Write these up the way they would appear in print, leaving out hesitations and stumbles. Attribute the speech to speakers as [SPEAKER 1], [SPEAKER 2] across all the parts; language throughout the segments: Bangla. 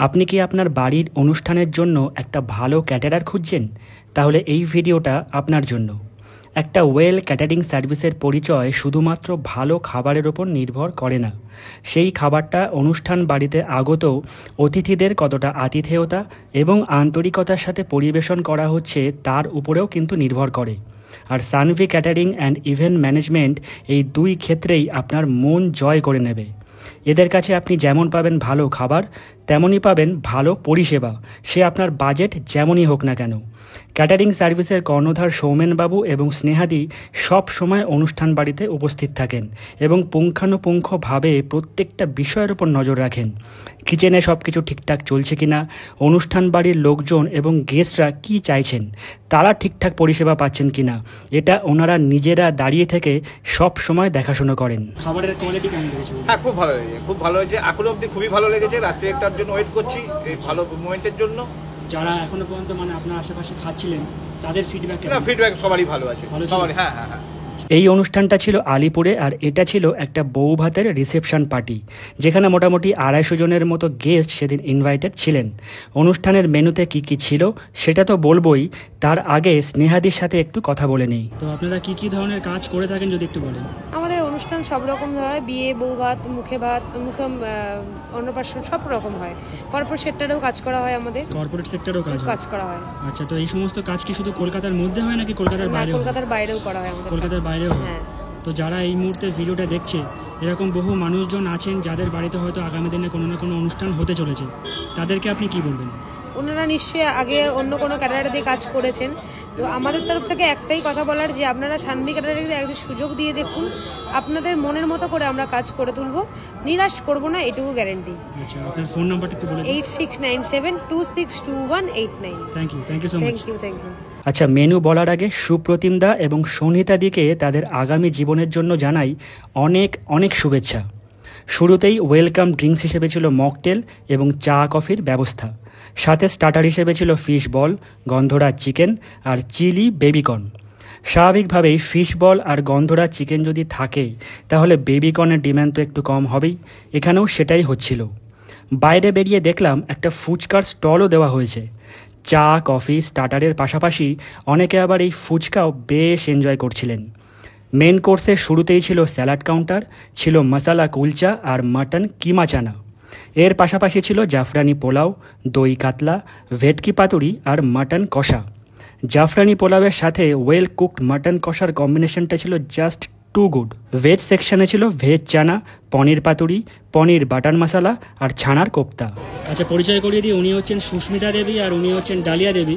[SPEAKER 1] আপনি কি আপনার বাড়ির অনুষ্ঠানের জন্য একটা ভালো ক্যাটারার খুঁজছেন? তাহলে এই ভিডিওটা আপনার জন্য। একটা ওয়েল ক্যাটারিং সার্ভিসের পরিচয় শুধুমাত্র ভালো খাবারের ওপর নির্ভর করে না, সেই খাবারটা অনুষ্ঠান বাড়িতে আগত অতিথিদের কতটা আতিথেয়তা এবং আন্তরিকতার সাথে পরিবেশন করা হচ্ছে তার উপরেও কিন্তু নির্ভর করে। আর Sanvi catering and event management এই দুই ক্ষেত্রেই আপনার মন জয় করে নেবে। এদের কাছে আপনি যেমন পাবেন ভালো খাবার, তেমনই পাবেন ভালো পরিষেবা, সে আপনার বাজেট যেমনই হোক না কেন। ক্যাটারিং সার্ভিসের কর্ণধার সৌমেনবাবু এবং স্নেহাদি সব সময় অনুষ্ঠান বাড়িতে উপস্থিত থাকেন এবং পুঙ্খানুপুঙ্খভাবে প্রত্যেকটা বিষয়ের উপর নজর রাখেন। কিচেনে সব কিছু ঠিকঠাক চলছে কিনা, অনুষ্ঠান বাড়ির লোকজন এবং গেস্টরা কি চাইছেন, তারা ঠিকঠাক পরিষেবা পাচ্ছেন কিনা, এটা ওনারা নিজেরা দাঁড়িয়ে থেকে সব সময় দেখাশোনা করেন। খাবারের কোয়ালিটি কেমন লেগেছে?
[SPEAKER 2] হ্যাঁ, খুব ভালো লেগেছে, খুব ভালো হয়েছে। এখনো অবধি খুবই ভালো লেগেছে। রাত্রে একটার জন্য ওয়েট করছি, এই ভালো মোমেন্টের জন্য।
[SPEAKER 1] যারা এখনো পর্যন্ত আপনার আশেপাশে খাচ্ছিলেন তাদের ফিডব্যাক?
[SPEAKER 2] ফিডব্যাক সবারই ভালো আছে, সবারই। হ্যাঁ হ্যাঁ হ্যাঁ।
[SPEAKER 1] এই অনুষ্ঠানটা ছিল আলিপুরে, আর এটা ছিল একটা বউ ভাতের রিসেপশন পার্টি, যেখানে মোটামুটি 250 জনের মতো গেস্ট সেদিন ইনভাইটেড ছিলেন। অনুষ্ঠানের মেনুতে কি কি ছিল সেটা তো বলবোই, তার আগে স্নেহাদির সাথে একটু কথা বলে নিই। তো আপনারা কি কি ধরনের কাজ করে থাকেন যদি একটু বলেন?
[SPEAKER 3] আমাদের অনুষ্ঠান সব রকম হয়, বিয়ে, বউ ভাত, মুখে অন্নপ্রাশন সব রকম হয়। কর্পোরেট সেক্টরেও কাজ করা হয়, আমাদের
[SPEAKER 1] কর্পোরেট সেক্টরেও কাজ করা হয়। আচ্ছা, তো এই সমস্ত কাজ কি শুধু কলকাতার মধ্যে হয় নাকি কলকাতার বাইরেও?
[SPEAKER 3] কলকাতার বাইরেও করা হয় আমাদের।
[SPEAKER 1] কলকাতার বাইরেও? হ্যাঁ। তো যারা এই মুহূর্তে ভিডিওটা দেখছে, এরকম বহু মানুষজন আছেন যাদের বাড়িতে হয়তো আগামী দিনে কোনো না কোনো অনুষ্ঠান হতে চলেছে, তাদেরকে আপনি কি বলবেন?
[SPEAKER 3] ওনারা নিশ্চয়ই আগে অন্য কোনো ক্যাটারার দিয়ে কাজ করেছেন, তো আমাদের তরফ থেকে একটাই কথা বলার যে আপনারা সানভি ক্যাটারিংয়ে একটা সুযোগ দিয়ে দেখুন। আপনাদের মনের মতো করে আমরা কাজ করে তুলবো, নিরাশ করব না, এটুকু গ্যারান্টি।
[SPEAKER 1] আচ্ছা, আপনার ফোন নাম্বারটা একটু বলে দিন।
[SPEAKER 3] 8697262189।
[SPEAKER 1] Thank you so much.
[SPEAKER 3] Thank you.
[SPEAKER 1] আচ্ছা, মেনু বলার আগে সুপ্রতিম দা এবং সনিতা দিকে তাদের আগামী জীবনের জন্য জানাই অনেক অনেক শুভেচ্ছা। শুরুতেই ওয়েলকাম ড্রিঙ্কস হিসেবে ছিল মকটেল এবং চা কফির ব্যবস্থা, সাথে স্টার্টার হিসেবে ছিল ফিশ বল, গন্ধরাজ চিকেন আর চিলি বেবিকর্ন। স্বাভাবিকভাবেই ফিশ বল আর গন্ধরাজ চিকেন যদি থাকে তাহলে বেবিকর্নের ডিমান্ড তো একটু কম হবেই, এখানেও সেটাই হচ্ছিল। বাইরে বেরিয়ে দেখলাম একটা ফুচকার স্টলও দেওয়া হয়েছে। চা কফি স্টার্টারের পাশাপাশি অনেকে আবার এই ফুচকাও বেশ এনজয় করছিলেন। মেন কোর্সের শুরুতেই ছিল স্যালাড কাউন্টার, ছিল মশালা কুলচা আর মাটন কিমা চানা। এর পাশাপাশি ছিল জাফরানি পোলাও, দই কাতলা, ভেটকি পাতুরি আর মাটন কষা। জাফরানি পোলাওয়ের সাথে ওয়েল কুকড মাটন কষার কম্বিনেশনটা ছিল জাস্ট টু গুড। ভেজ সেকশনে ছিল ভেজ চানা, পনির পাতুরি, পনির বাটার মশালা আর ছানার কোপ্তা। আচ্ছা, পরিচয় করিয়ে দিই, উনি হচ্ছেন সুস্মিতা দেবী আর উনি হচ্ছেন ডালিয়া দেবী।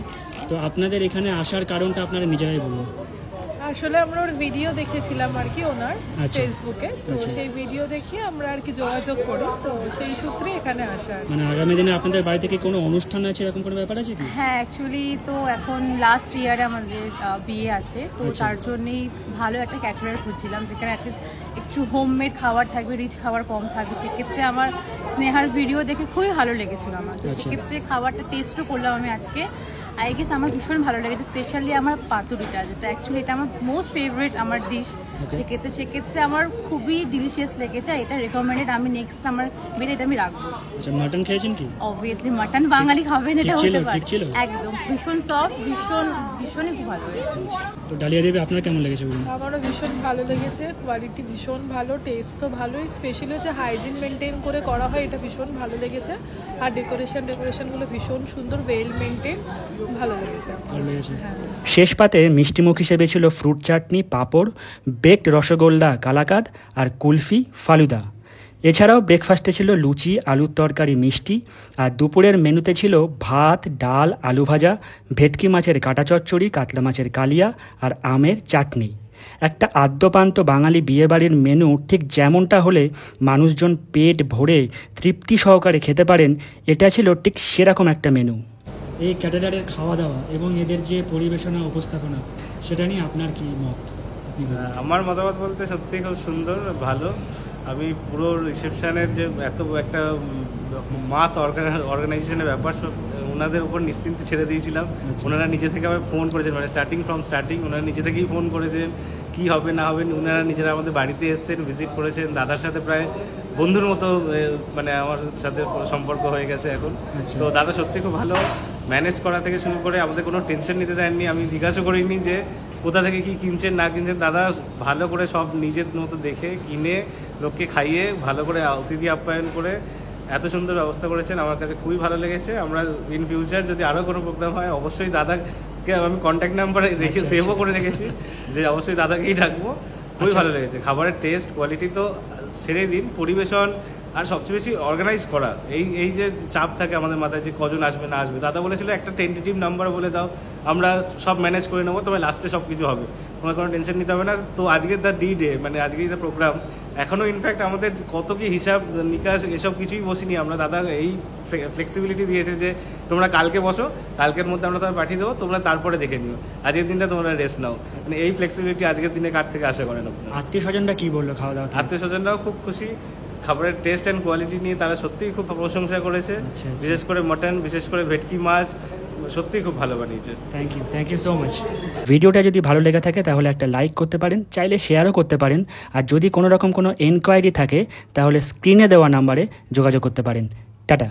[SPEAKER 1] তো আপনাদের এখানে আসার কারণটা আপনারা নিজেরাই বলুন।
[SPEAKER 4] আসলে আমরা ওর ভিডিও দেখেছিলাম আর কি ওনার ফেসবুকে, তো সেই ভিডিও দেখে আমরা আর কি যোগাযোগ করি, তো সেই সূত্রে এখানে আসা।
[SPEAKER 1] মানে আগামী দিনে আপনাদের বাড়ি থেকে কোনো অনুষ্ঠান আছে, এরকম কোনো ব্যাপার আছে কি?
[SPEAKER 5] হ্যাঁ, অ্যাকচুয়ালি তো এখন লাস্ট ইয়ারে আমাদের বিয়ে আছে, তো তার জন্যই ভালো একটা ক্যাটারার খুঁজছিলাম যেখানে একটু হোমমেড খাবার থাকবে, রিচ খাবার কম থাকবে। সেক্ষেত্রে আমার স্নেহার ভিডিও দেখে খুবই ভালো লেগেছিল আমার, তো সেক্ষেত্রে খাবারটা টেস্টও করলাম আমি আজকে। আই গেস আমার ভীষণ ভালো লেগেছে, স্পেশালি আমার পাতুরিটা, যেটা অ্যাকচুয়ালি এটা আমার মোস্ট ফেভারিট আমার ডিশ। সেক্ষেত্রে আমার খুবই ডিলিশিয়াস লেগেছে, এটা রেকমেন্ডেড। আমি নেক্সট আমার বিয়ে এটা আমি রাখবো।
[SPEAKER 1] আচ্ছা, মাটন খেয়েছেন কি?
[SPEAKER 5] অবভিয়াসলি মাটন বাঙালি খাবেন, এটা হতে পারে। একদম ভীষণ সফট, ভীষণই খুব ভালো হয়েছে।
[SPEAKER 1] তো ডালিয়া দেবী, আপনার কেমন লেগেছে বলুন?
[SPEAKER 4] আমারও ভীষণ ভালো লেগেছে, কোয়ালিটি ভীষণ ভালো, টেস্ট তো ভালোই, স্পেশালি হচ্ছে হাইজিন মেনটেন করে করা হয়, এটা ভীষণ ভালো লেগেছে। আর ডেকোরেশনগুলো ভীষণ সুন্দর, ওয়েল মেনটেন, ভালো লেগেছে।
[SPEAKER 1] শেষ পাতে মিষ্টিমুখ হিসেবে ছিল ফ্রুট চাটনি, পাঁপড়, বেকড রসগোল্লা, কালাকাদ আর কুলফি ফালুদা। এছাড়াও ব্রেকফাস্টে ছিল লুচি, আলুর তরকারি, মিষ্টি। আর দুপুরের মেনুতে ছিল ভাত, ডাল, আলু ভাজা, ভেটকি মাছের কাটা চচ্চড়ি, কাতলা মাছের কালিয়া আর আমের চাটনি। একটা আদ্যপান্ত বাঙালি বিয়েবাড়ির মেনু ঠিক যেমনটা হলে মানুষজন পেট ভরে তৃপ্তি সহকারে খেতে পারেন, এটা ছিল ঠিক সেরকম একটা মেনু। এই ক্যাটারারের খাওয়া দাওয়া এবং এদের যে পরিবেশনা উপস্থাপনা, সেটা নিয়ে আপনার কি মত?
[SPEAKER 6] আমার মতামত বলতে সত্যি খুব সুন্দর, ভালো। আমি পুরো রিসেপশনের যে এত একটা মাস অর্গানাইজেশনের ব্যাপার, সব ওনাদের উপর নিশ্চিন্তে ছেড়ে দিয়েছিলাম। ওনারা নিজে থেকে আমায় ফোন করেছেন, মানে স্টার্টিং ওনারা নিজে থেকেই ফোন করেছেন, কী হবে না হবে। ওনারা নিজেরা আমাদের বাড়িতে এসেছেন, ভিজিট করেছেন, দাদার সাথে প্রায় বন্ধুর মতো মানে আমার সাথে সম্পর্ক হয়ে গেছে এখন।
[SPEAKER 1] আচ্ছা।
[SPEAKER 6] তো দাদা সত্যি খুব ভালো, ম্যানেজ করা থেকে শুরু করে আমাদের কোনো টেনশন নিতে দেননি। আমি জিজ্ঞাসা করিনি যে কোথা থেকে কি কিনছেন না কিনছেন, দাদা ভালো করে সব নিজের মতো দেখে কিনে লোককে খাইয়ে ভালো করে অতিথি আপ্যায়ন করে এত সুন্দর ব্যবস্থা করেছেন, আমার কাছে খুবই ভালো লেগেছে। আমরা ইন ফিউচার যদি আরও কোনো প্রোগ্রাম হয় অবশ্যই দাদাকে আমি কন্ট্যাক্ট নাম্বার রেখে সেভও করে রেখেছি যে অবশ্যই দাদাকেই ডাকবো। খুবই ভালো লেগেছে, খাবারের টেস্ট কোয়ালিটি তো ছেড়ে দিন, পরিবেশন আর সবচেয়ে বেশি অর্গানাইজ করা। এই যে চাপ থাকে আমাদের মাথায় যে কজন আসবে না আসবে, দাদা বলেছিল একটা টেন্টেটিভ নাম্বার বলে দাও, আমরা সব ম্যানেজ করে নেবো, তবে লাস্টে সব কিছু হবে, তোমার কোনো টেনশন নিতে হবে না। তো আজকের দ্য ডে মানে আজকেই দ্য প্রোগ্রাম, এখনও ইনফ্যাক্ট আমাদের কত কি হিসাব নিকাশ এসব কিছুই বসিনি আমরা। দাদা এই ফ্লেক্সিবিলিটি দিয়েছে যে তোমরা কালকে বসো, কালকের মধ্যে আমরা তোমায় পাঠিয়ে দেবো, তোমরা তারপরে দেখে নিও, আজকের দিনটা তোমরা রেস্ট নাও। মানে এই ফ্লেক্সিবিলিটি আজকের দিনে কার থেকে আশা করেন আপনারা?
[SPEAKER 1] আত্মীয় স্বজনরা কি বললো খাওয়া দাওয়া?
[SPEAKER 6] আত্মীয় স্বজনরাও খুব খুশি, খাবারের টেস্ট অ্যান্ড কোয়ালিটি নিয়ে তারা সত্যিই খুব প্রশংসা করেছে।
[SPEAKER 1] আচ্ছা।
[SPEAKER 6] বিশেষ করে মটন, বিশেষ করে ভেটকি মাছ সত্যিই খুব ভালো বানিয়েছে।
[SPEAKER 1] Thank you so much. ভিডিওটা যদি ভালো লেগে থাকে তাহলে একটা লাইক করতে পারেন, চাইলে শেয়ারও করতে পারেন। আর যদি কোনো রকম কোনো এনকোয়ারি থাকে তাহলে স্ক্রিনে দেওয়া নাম্বারে যোগাযোগ করতে পারেন। টাটা।